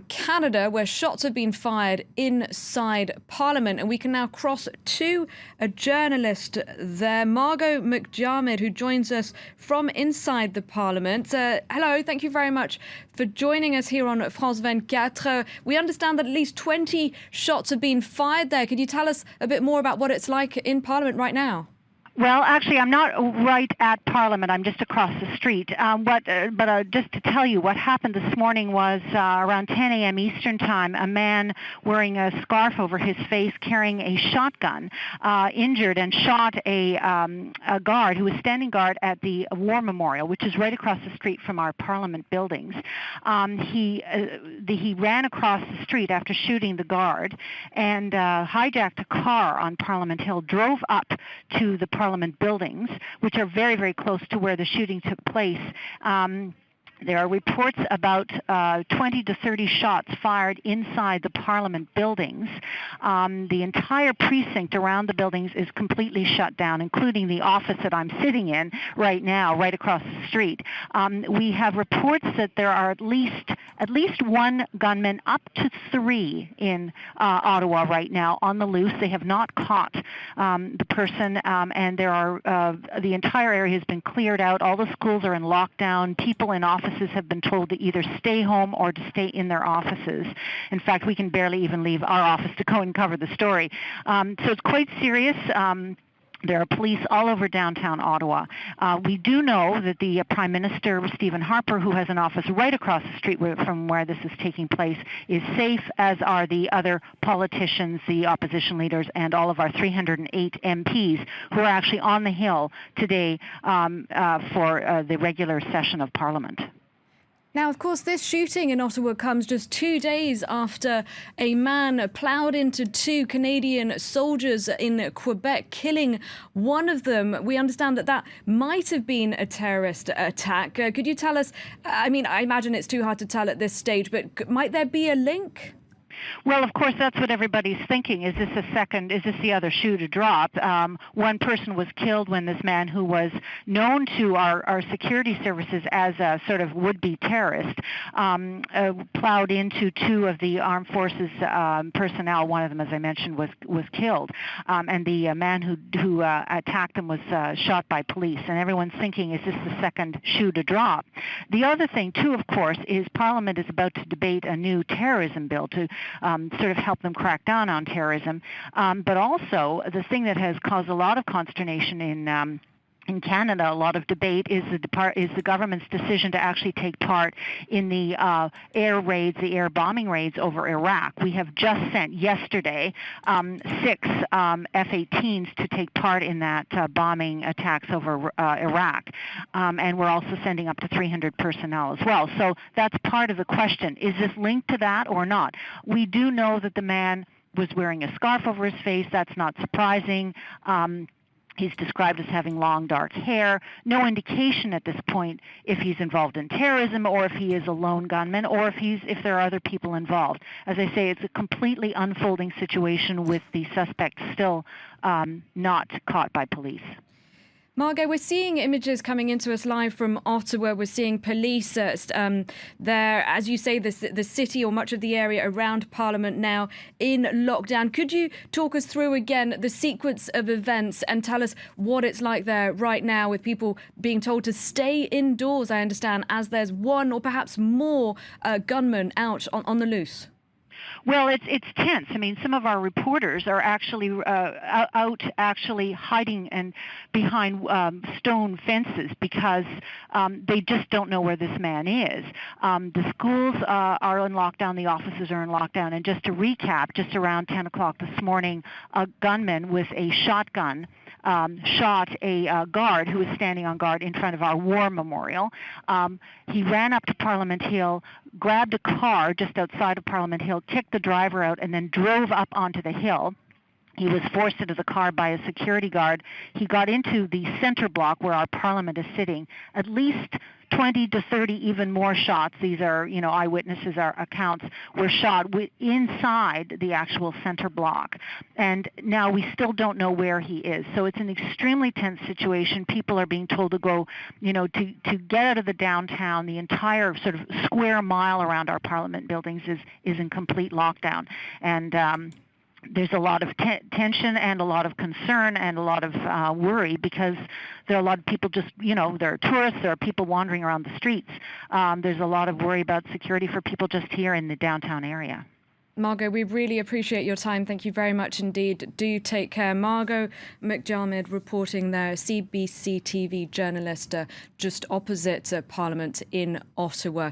Canada, where shots have been fired inside Parliament. And we can now cross to a journalist there, Margot McDiarmid, who joins us from inside the Parliament. Hello, thank you very much for joining us here on France 24. We understand that at least 20 shots have been fired there. Could you tell us a bit more about what it's like in Parliament right now? Well, actually, I'm not right at Parliament. I'm just across the street. But just to tell you, what happened this morning was around 10 a.m. Eastern Time, a man wearing a scarf over his face, carrying a shotgun, injured and shot a guard who was standing guard at the War Memorial, which is right across the street from our Parliament buildings. He ran across the street after shooting the guard and hijacked a car on Parliament Hill, drove up to the Parliament buildings, which are very, very close to where the shooting took place. There are reports about 20 to 30 shots fired inside the Parliament buildings. The entire precinct around the buildings is completely shut down, including the office that I'm sitting in right now, right across the street. We have reports that there are at least one gunman, up to three in Ottawa right now on the loose. They have not caught the person, and there are the entire area has been cleared out. All the schools are in lockdown. People in offices have been told to either stay home or to stay in their offices. In fact, we can barely even leave our office to go and cover the story. So it's quite serious. There are police all over downtown Ottawa. We do know that the Prime Minister, Stephen Harper, who has an office right across the street from where this is taking place, is safe, as are the other politicians, the opposition leaders, and all of our 308 MPs who are actually on the Hill today for the regular session of Parliament. Now, of course, this shooting in Ottawa comes just 2 days after a man ploughed into two Canadian soldiers in Quebec, killing one of them. We understand that might have been a terrorist attack. Could you tell us, I mean, I imagine it's too hard to tell at this stage, but might there be a link? Well, of course, that's what everybody's thinking. Is this the other shoe to drop? One person was killed when this man, who was known to our security services as a sort of would-be terrorist, plowed into two of the armed forces personnel. One of them, as I mentioned, was killed. And the man who attacked him was shot by police. And everyone's thinking, is this the second shoe to drop? The other thing, too, of course, is Parliament is about to debate a new terrorism bill to sort of help them crack down on terrorism. But also, the thing that has caused a lot of consternation in Canada, a lot of debate, is the government's decision to actually take part in the air raids, the air bombing raids over Iraq. We have just sent yesterday 6 F-18s to take part in that bombing attacks over Iraq, and we're also sending up to 300 personnel as well. So that's part of the question. Is this linked to that or not? We do know that the man was wearing a scarf over his face. That's not surprising. He's described as having long, dark hair. No indication at this point if he's involved in terrorism or if he is a lone gunman or if there are other people involved. As I say, it's a completely unfolding situation with the suspect still not caught by police. Margot, we're seeing images coming into us live from Ottawa. We're seeing police there, as you say, the city or much of the area around Parliament now in lockdown. Could you talk us through again the sequence of events and tell us what it's like there right now with people being told to stay indoors, I understand, as there's one or perhaps more gunmen out on the loose? Well, it's tense. I mean, some of our reporters are actually out hiding and behind stone fences because they just don't know where this man is. The schools are in lockdown. The offices are in lockdown. And just to recap, just around 10 o'clock this morning, a gunman with a shotgun shot a guard who was standing on guard in front of our War Memorial. He ran up to Parliament Hill, grabbed a car just outside of Parliament Hill, kicked the driver out, and then drove up onto the hill. He was forced into the car by a security guard. He got into the center block where our Parliament is sitting. At least 20 to 30 even more shots. These are, eyewitnesses, our accounts, were shot inside the actual center block. And now we still don't know where he is. So it's an extremely tense situation. People are being told to go, to get out of the downtown. The entire sort of square mile around our Parliament buildings is in complete lockdown. And there's a lot of tension and a lot of concern and a lot of worry, because there are a lot of people there are tourists, there are people wandering around the streets. There's a lot of worry about security for people just here in the downtown area. Margot, we really appreciate your time. Thank you very much indeed. Do take care. Margot McDiarmid reporting there, CBC TV journalist, just opposite Parliament in Ottawa.